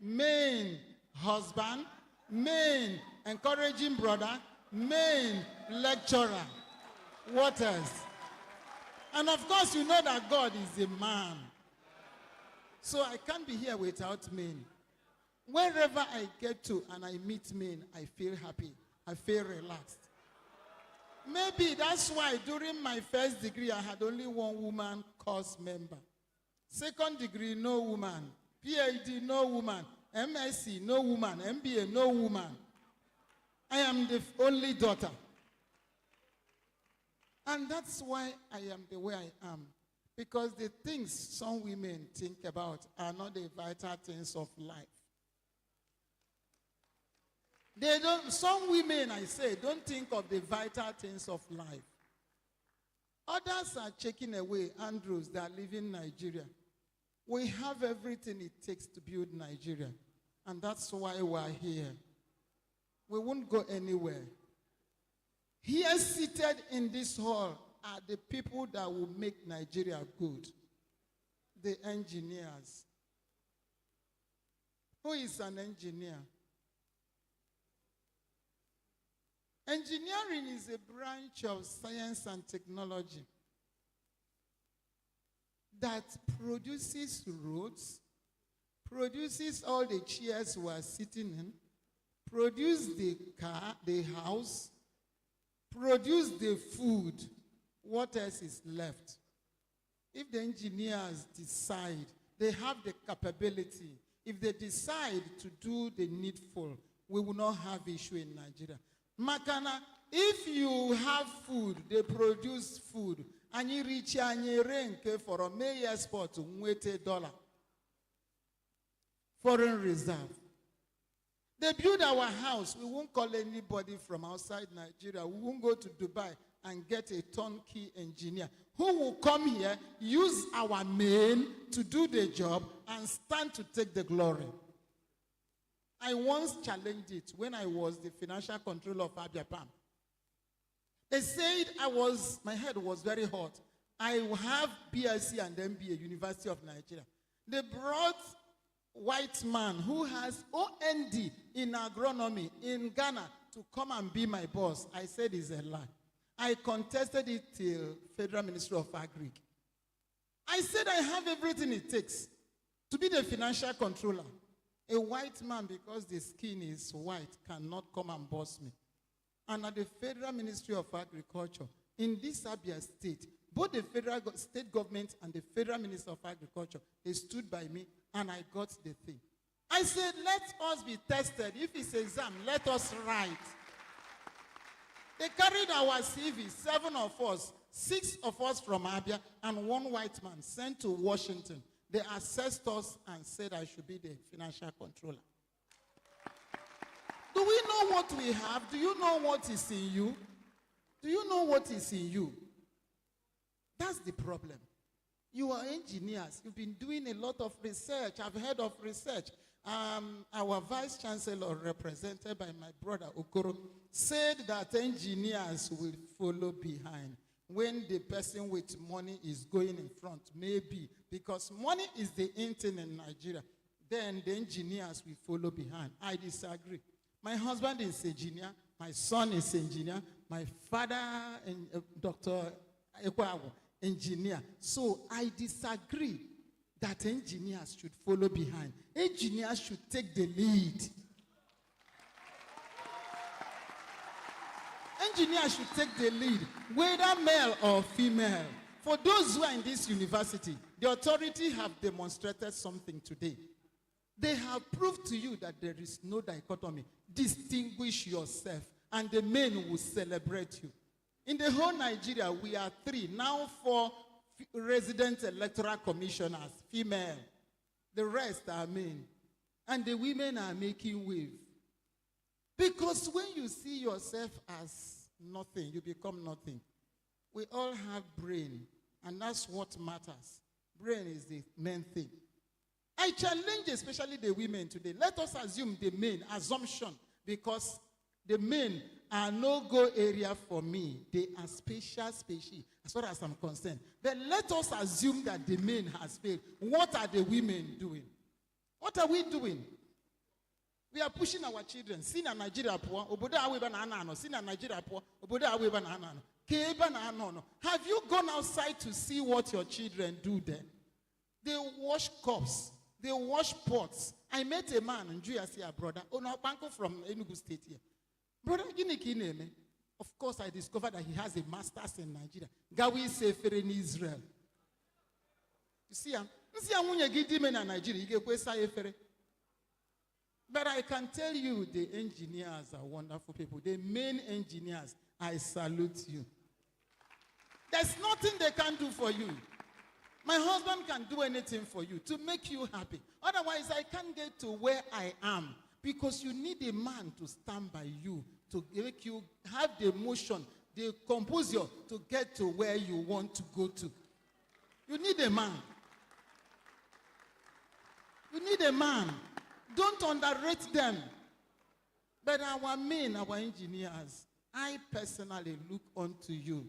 main husband, main encouraging brother, main lecturer. What else? And of course, you know that God is a man. So I can't be here without men. Wherever I get to and I meet men, I feel happy. I feel relaxed. Maybe that's why during my first degree, I had only one woman course member. Second degree, no woman. PhD, no woman. MSc, no woman. MBA, no woman. I am the only daughter. And that's why I am the way I am. Because the things some women think about are not the vital things of life. Some women, I say, don't think of the vital things of life. Others are checking away Andrews that live in Nigeria. We have everything it takes to build Nigeria. And that's why we're here. We won't go anywhere. Here seated in this hall are the people that will make Nigeria good. The engineers. Who is an engineer? Engineering is a branch of science and technology that produces roads, produces all the chairs we are sitting in, produces the car, the house, produce the food. What else is left? If the engineers decide, they have the capability. If they decide to do the needful, we will not have issue in Nigeria. Makana, if you have food, they produce food, and you reach and rank for a May export to $80 foreign reserve. They build our house. We won't call anybody from outside Nigeria. We won't go to Dubai and get a turnkey engineer who will come here, use our men to do the job, and stand to take the glory. I once challenged it when I was the financial controller of Abiapam. They said my head was very hot. I have BSc and MBA, University of Nigeria. They brought white man who has OND in agronomy in Ghana to come and be my boss. I said it's a lie. I contested it till Federal Ministry of Agri. I said I have everything it takes to be the financial controller. A white man, because the skin is white, cannot come and boss me. And at the Federal Ministry of Agriculture, in this Abia state, both the federal state government and the Federal Minister of Agriculture, they stood by me, and I got the thing. I said, let us be tested. If it's exam, let us write. They carried our CV, 7 of us, 6 of us from Abia, and 1 white man sent to Washington. They assessed us and said I should be the financial controller. Do we know what we have? Do you know what is in you? Do you know what is in you? That's the problem. You are engineers. You've been doing a lot of research. I've heard of research. Our vice chancellor, represented by my brother Okoro, said that engineers will follow behind when the person with money is going in front. Maybe because money is the in thing in Nigeria, then the engineers will follow behind. I disagree. My husband is engineer. My son is engineer. My father, Dr. Ekwago, engineer. So I disagree that engineers should follow behind. Engineers should take the lead. Engineers should take the lead, whether male or female. For those who are in this university, the authority have demonstrated something today. They have proved to you that there is no dichotomy. Distinguish yourself, and the men will celebrate you. In the whole Nigeria, we are 3, now 4 resident electoral commissioners, female. The rest are men. And the women are making wave. Because when you see yourself as nothing, you become nothing. We all have brain, and that's what matters. Brain is the main thing. I challenge especially the women today. Let us assume the men, assumption, because the men are no-go area for me. They are special species, as far as I'm concerned. Then let us assume that the men has failed. What are the women doing? What are we doing? We are pushing our children. See na Nigeria poor. Obodo awe ba na anano. See na Nigeria poor. Obodo awe ba na anano. Keba na anano. Have you gone outside to see what your children do there? They wash cups. They wash pots. I met a man in Juyasia, brother. Banko from Enugu State here. Brother, name. Of course, I discovered that he has a master's in Nigeria. Gawi Sefer in Israel. You see, but I can tell you the engineers are wonderful people. The main engineers, I salute you. There's nothing they can do for you. My husband can do anything for you to make you happy. Otherwise, I can't get to where I am because you need a man to stand by you, to make you have the emotion, the composure to get to where you want to go to. You need a man. You need a man. Don't underrate them. But our men, our engineers, I personally look unto you.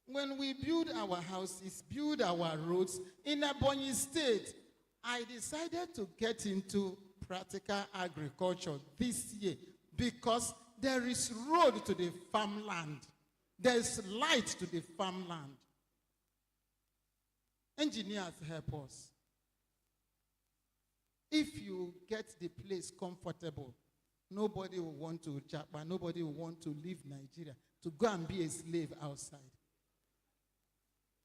When we build our houses, build our roads in Ebonyi State, I decided to get into practical agriculture this year because there is road to the farmland. There's light to the farmland. Engineers help us. If you get the place comfortable, nobody will want to Japa, nobody will want to leave Nigeria to go and be a slave outside.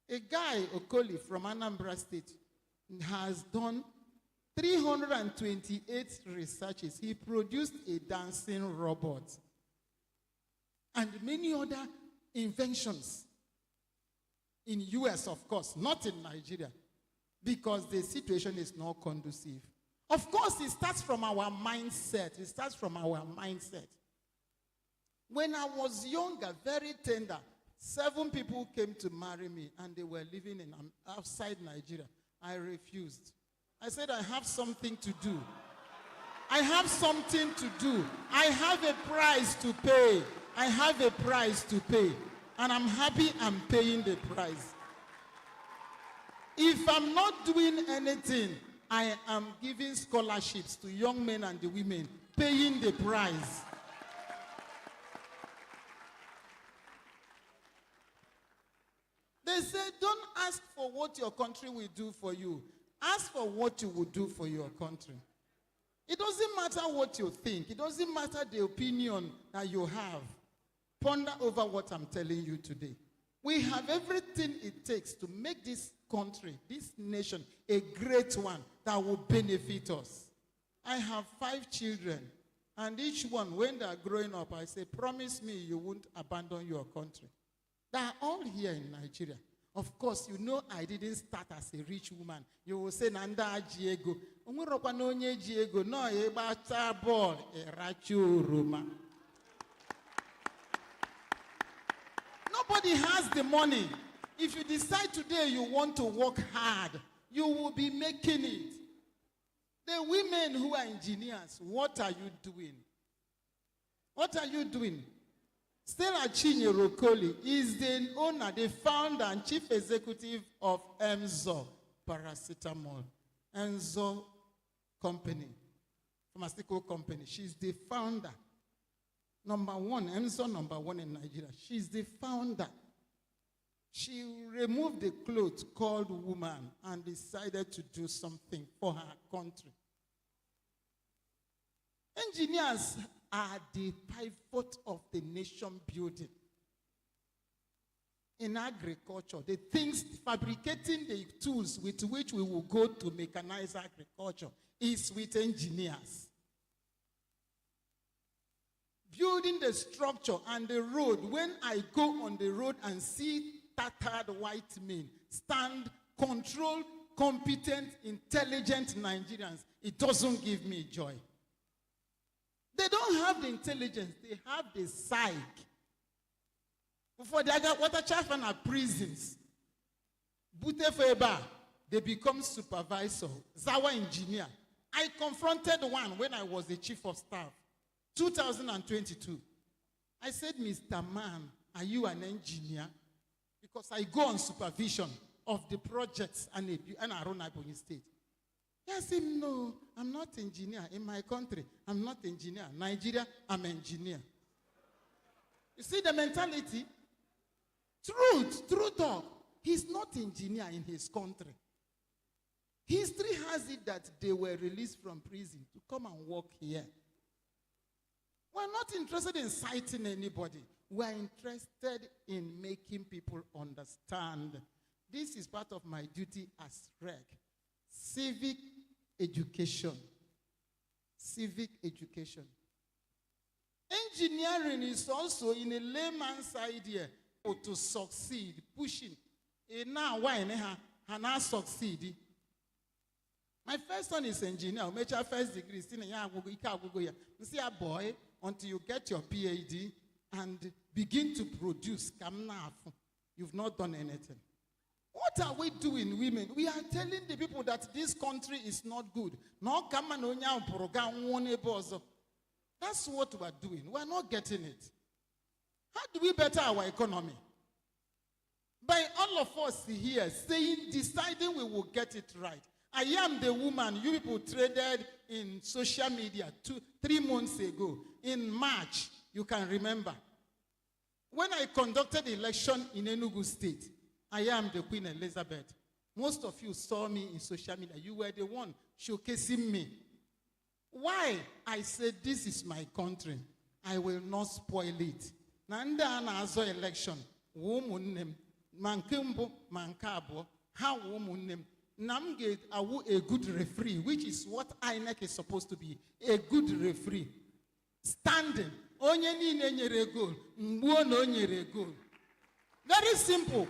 A guy, Okoli, from Anambra State, has done 328 researches. He produced a dancing robot and many other inventions in US, of course, not in Nigeria, because the situation is not conducive. Of course, it starts from our mindset. It starts from our mindset. When I was younger, very tender, 7 people came to marry me, and they were living in outside Nigeria. I refused. I said, I have something to do. I have something to do. I have a price to pay. I have a price to pay. And I'm happy I'm paying the price. If I'm not doing anything, I am giving scholarships to young men and the women, paying the price. They say, don't ask for what your country will do for you. Ask for what you will do for your country. It doesn't matter what you think. It doesn't matter the opinion that you have. Ponder over what I'm telling you today. We have everything it takes to make this country, this nation, a great one that will benefit us. I have 5 children, and each one, when they are growing up, I say, promise me you won't abandon your country. They are all here in Nigeria. Of course, you know I didn't start as a rich woman. You will say, Nanda Ajiego. No, ebata ball, erachu Roma. Nobody has the money. If you decide today you want to work hard, you will be making it. The women who are engineers, what are you doing? What are you doing? Stella Chinyere Okoli is the owner, the founder and chief executive of Emzor Paracetamol. Emzor Company, pharmaceutical company. She's the founder. Number 1, Emzor number 1 in Nigeria. She's the founder. She removed the clothes called woman and decided to do something for her country. Engineers are the pivot of the nation building. In agriculture, the things, fabricating the tools with which we will go to mechanize agriculture is with engineers. Building the structure and the road, when I go on the road and see tattered white men stand, controlled, competent, intelligent Nigerians, it doesn't give me joy. They don't have the intelligence, they have the psyche. Before they got water chaff and prisons. Butefeba, they become supervisor, Zawa engineer. I confronted one when I was the chief of staff, 2022. I said, Mr. Man, are you an engineer? Because I go on supervision of the projects and around Ebonyi State. Yes, him, no, I'm not engineer. In my country, I'm not engineer. Nigeria, I'm engineer. You see the mentality? True talk. He's not engineer in his country. History has it that they were released from prison to come and work here. We're not interested in citing anybody. We're interested in making people understand. This is part of my duty as REG. Civic education. Civic education. Engineering is also, in a layman's idea, to succeed, pushing. Now, why not succeed? My first son is engineer. I made your first degree. You see a boy until you get your PhD and begin to produce. You've not done anything. What are we doing, women? We are telling the people that this country is not good. That's what we are doing. We are not getting it. How do we better our economy? By all of us here deciding we will get it right. I am the woman you people traded in social media 3 months ago. In March, you can remember. When I conducted the election in Enugu State, I am the Queen Elizabeth. Most of you saw me in social media. You were the one showcasing me. Why? I said, this is my country. I will not spoil it. Nanda anazo election. Womunem. Mankembo, mankabo. How womunem. Namge awu a good referee, which is what INEC is supposed to be. A good referee. Standing. Onye ni nyere goal. Mbuo no nyere goal. Very simple.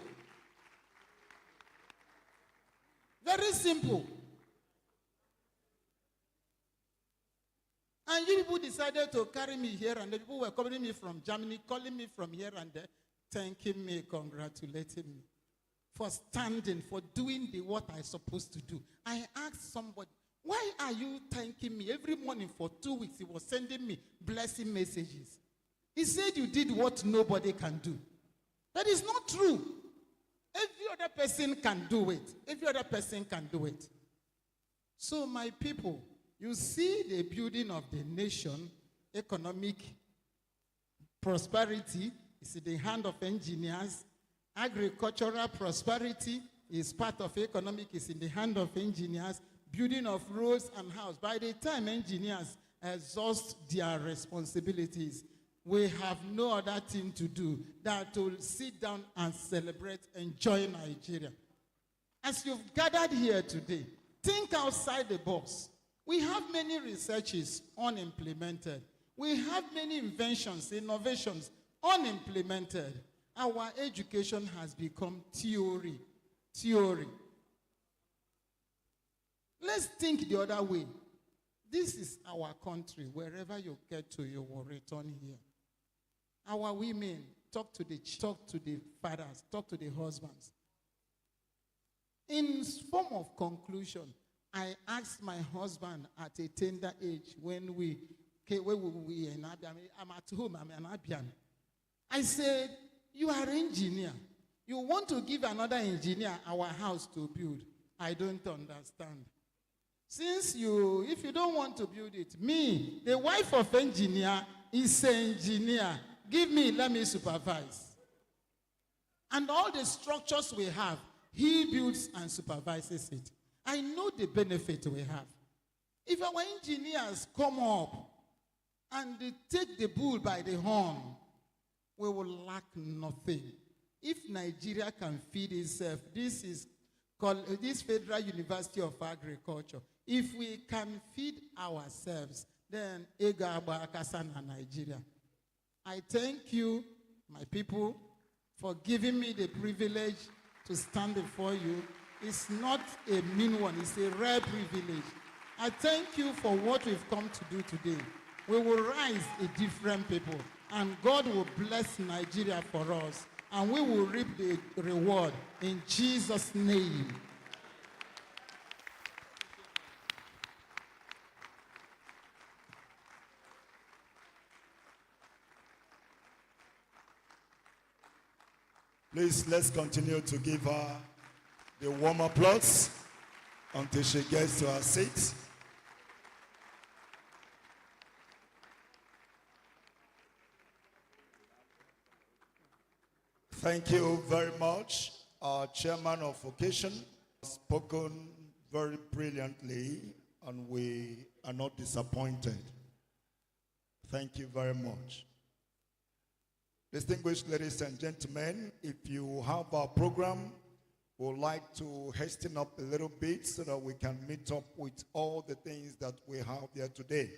Very simple. And you people decided to carry me here, and the people were calling me from Germany, calling me from here and there, thanking me, congratulating me for standing, for doing what I'm supposed to do. I asked somebody, why are you thanking me? Every morning for 2 weeks, he was sending me blessing messages. He said you did what nobody can do. That is not true. Every other person can do it. Every other person can do it. So my people, you see the building of the nation, economic prosperity is in the hand of engineers. Agricultural prosperity is part of economic, is in the hand of engineers. Building of roads and houses. By the time engineers exhaust their responsibilities, we have no other thing to do than to sit down and celebrate, enjoy Nigeria. As you've gathered here today, think outside the box. We have many researches unimplemented. We have many inventions, innovations unimplemented. Our education has become theory. Let's think the other way. This is our country. Wherever you get to, you will return here. Our women, talk to the fathers, talk to the husbands. In form of conclusion, I asked my husband at a tender age when we in Abia, I'm at home, I'm in Abia. I said, you are an engineer. You want to give another engineer our house to build. I don't understand. If you don't want to build it, me, the wife of engineer, is an engineer. Give me, let me supervise. And all the structures we have, he builds and supervises it. I know the benefit we have. If our engineers come up and they take the bull by the horn, we will lack nothing. If Nigeria can feed itself, this is called this Federal University of Agriculture. If we can feed ourselves, then Ega Abakasana Nigeria. I thank you, my people, for giving me the privilege to stand before you. It's not a mean one, it's a rare privilege. I thank you for what we've come to do today. We will rise a different people, and God will bless Nigeria for us, and we will reap the reward in Jesus' name. Please, let's continue to give her the warm applause. until she gets to her seat. Thank you very much. Our chairman of occasion has spoken very brilliantly, and we are not disappointed. Thank you very much. Distinguished ladies and gentlemen, if you have our program, we would like to hasten up a little bit so that we can meet up with all the things that we have here today.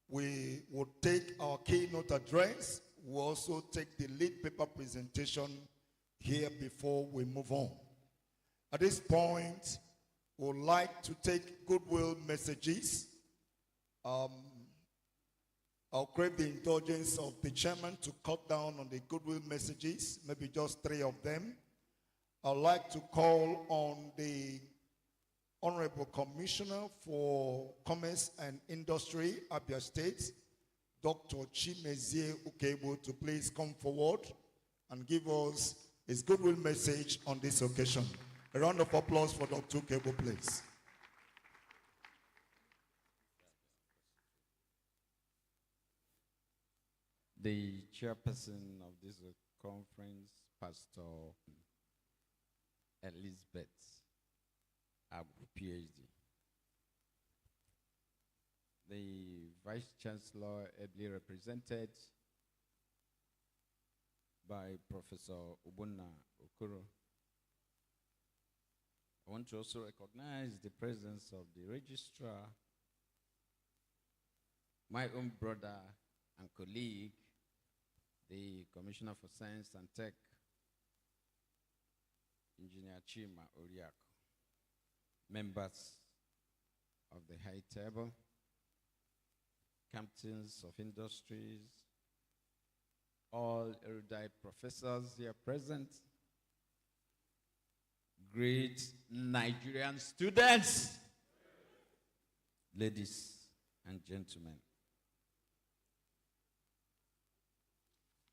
We will take our keynote address. We'll also take the lead paper presentation here before we move on. At this point, we would like to take goodwill messages. I'll crave the indulgence of the chairman to cut down on the goodwill messages, maybe just 3 of them. I'd like to call on the Honorable Commissioner for Commerce and Industry, Abia State, Dr. Chimezie Ukebo, to please come forward and give us his goodwill message on this occasion. A round of applause for Dr. Ukebo, please. The chairperson of this conference, Pastor Elizabeth Abu, PhD. The Vice Chancellor, ably represented by Professor Ubunna Okoro. I want to also recognize the presence of the Registrar, my own brother and colleague, the Commissioner for Science and Tech, Engineer Chima Oriako, members of the High Table, captains of industries, all erudite professors here present, great Nigerian students, ladies and gentlemen.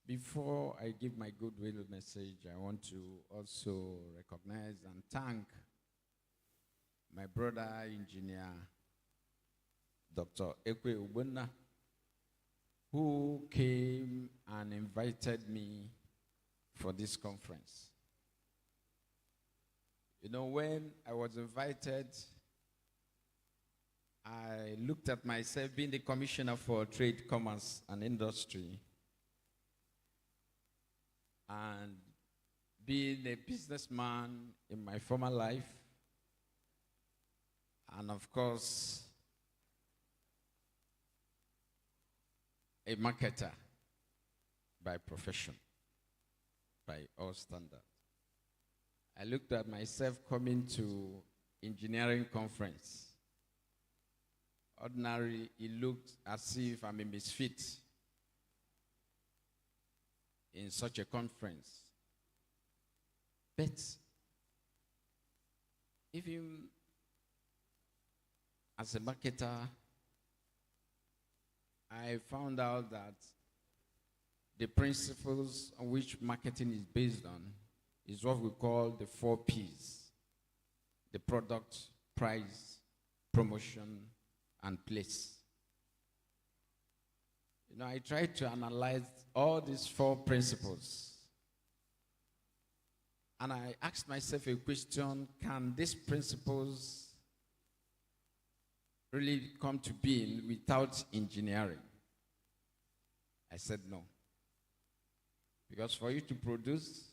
Before I give my goodwill message, I want to also recognize and thank my brother engineer, Dr. Ekwe Ubunna, who came and invited me for this conference. You know, when I was invited, I looked at myself being the Commissioner for Trade, Commerce and Industry, and being a businessman in my former life, and of course, a marketer by profession, by all standards. I looked at myself coming to engineering conference. Ordinarily, it looked as if I'm a misfit in such a conference. But even as a marketer, I found out that the principles on which marketing is based on is what we call the 4 Ps: the product, price, promotion, and place. You know, I tried to analyze all these 4 principles, and I asked myself a question: can these principles really come to being without engineering? I said no. Because for you to produce,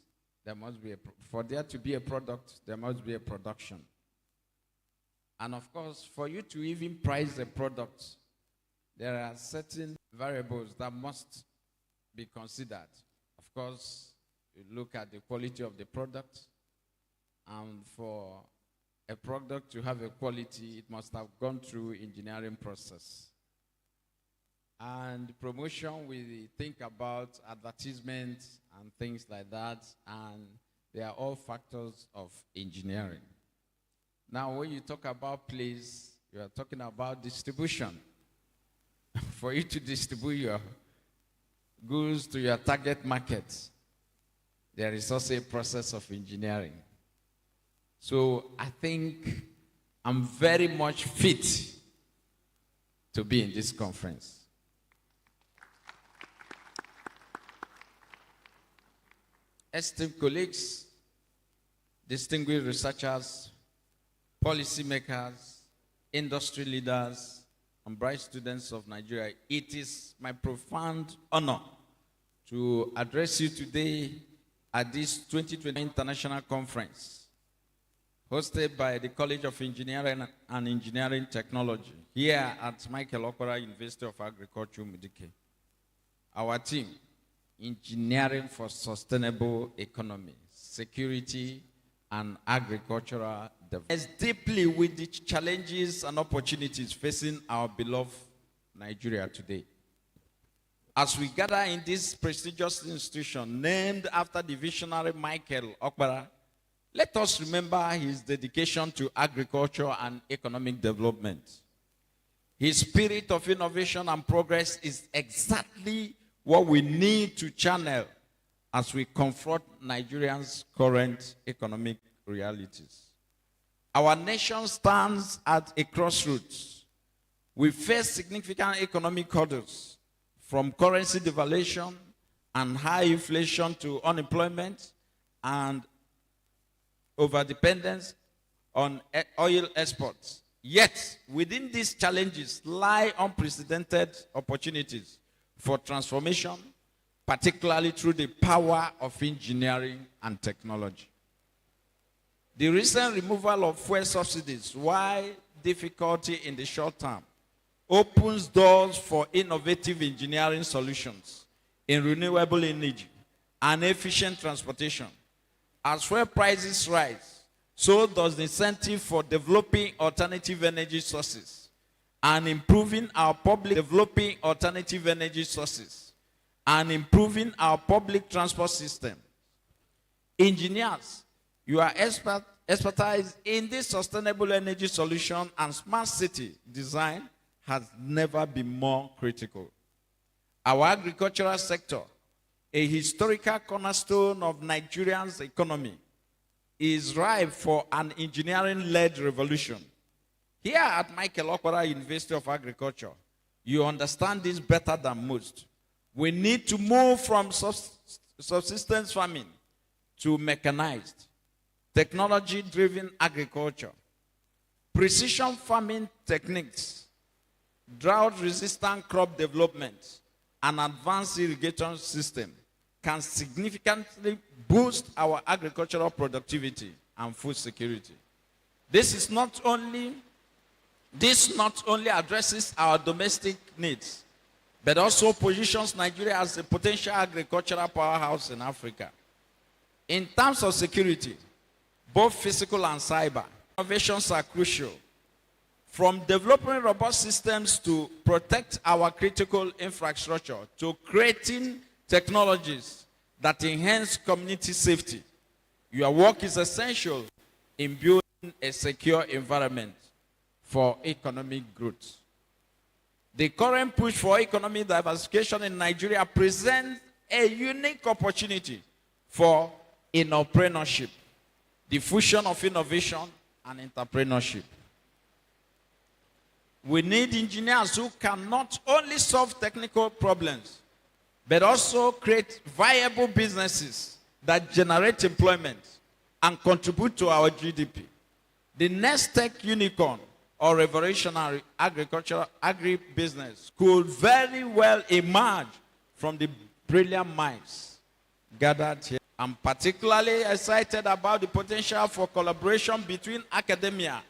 there must be for there to be a product, there must be a production. And of course, for you to even price a product, there are certain variables that must be considered. Of course, you look at the quality of the product, and for a product to have a quality, it must have gone through engineering process. And promotion, we think about advertisements and things like that, and they are all factors of engineering. Now, when you talk about place, you are talking about distribution. For you to distribute your goods to your target market, there is also a process of engineering. So I think I'm very much fit to be in this conference. Esteemed colleagues, distinguished researchers, policymakers, industry leaders, and bright students of Nigeria, it is my profound honor to address you today at this 2020 International Conference, hosted by the College of Engineering and Engineering Technology, here at Michael Okpara University of Agriculture, Umudike. Our team, Engineering for Sustainable Economy, Security, and Agricultural Development, is deeply with the challenges and opportunities facing our beloved Nigeria today. As we gather in this prestigious institution named after the visionary Michael Okpara, let us remember his dedication to agriculture and economic development. His spirit of innovation and progress is exactly what we need to channel as we confront Nigerians' current economic realities. Our nation stands at a crossroads. We face significant economic hurdles, from currency devaluation and high inflation to unemployment and overdependence on oil exports. Yet, within these challenges lie unprecedented opportunities for transformation, particularly through the power of engineering and technology. The recent removal of fuel subsidies, while difficulty in the short term, opens doors for innovative engineering solutions in renewable energy and efficient transportation. As fuel prices rise, so does the incentive for developing alternative energy sources and improving our public transport system. Engineers, you are expertise in this sustainable energy solution and smart city design has never been more critical. Our agricultural sector, a historical cornerstone of Nigeria's economy, is ripe for an engineering-led revolution. Here at Michael Okpara University of Agriculture, you understand this better than most. We need to move from subsistence farming to mechanized, technology-driven agriculture. Precision farming techniques, drought-resistant crop development, and advanced irrigation system can significantly boost our agricultural productivity and food security. This not only addresses our domestic needs, but also positions Nigeria as a potential agricultural powerhouse in Africa. In terms of security, both physical and cyber, innovations are crucial. From developing robust systems to protect our critical infrastructure to creating technologies that enhance community safety, your work is essential in building a secure environment for economic growth. The current push for economic diversification in Nigeria presents a unique opportunity for entrepreneurship, the fusion of innovation and entrepreneurship. We need engineers who can not only solve technical problems, but also create viable businesses that generate employment and contribute to our GDP. The next tech unicorn or revolutionary agribusiness could very well emerge from the brilliant minds gathered here. I'm particularly excited about the potential for collaboration between academia,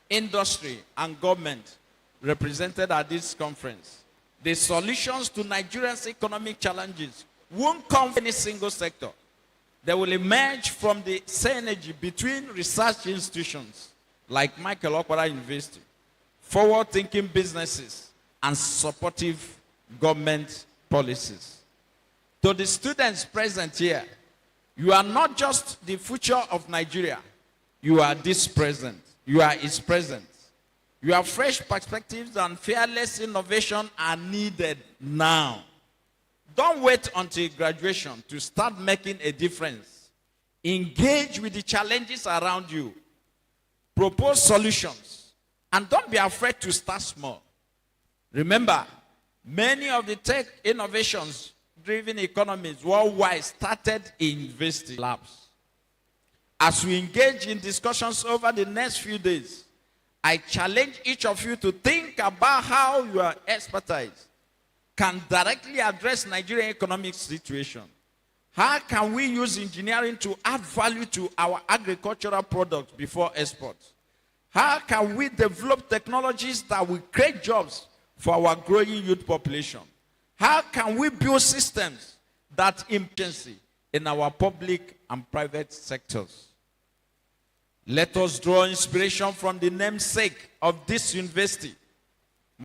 industry, and government represented at this conference. The solutions to Nigeria's economic challenges won't come from any single sector. They will emerge from the synergy between research institutions like Michael Okpara University, forward-thinking businesses, and supportive government policies. To the students present here, you are not just the future of Nigeria. You are this present. You are its present. Your fresh perspectives and fearless innovation are needed now. Don't wait until graduation to start making a difference. Engage with the challenges around you propose solutions, and don't be afraid to start small. Remember, many of the tech innovations driven economies worldwide started in university labs. As we engage in discussions over the next few days, I challenge each of you to think about how your expertise can directly address Nigerian economic situation. How can we use engineering to add value to our agricultural products before export? How can we develop technologies that will create jobs for our growing youth population? How can we build systems that efficiency in our public and private sectors? Let us draw inspiration from the namesake of this university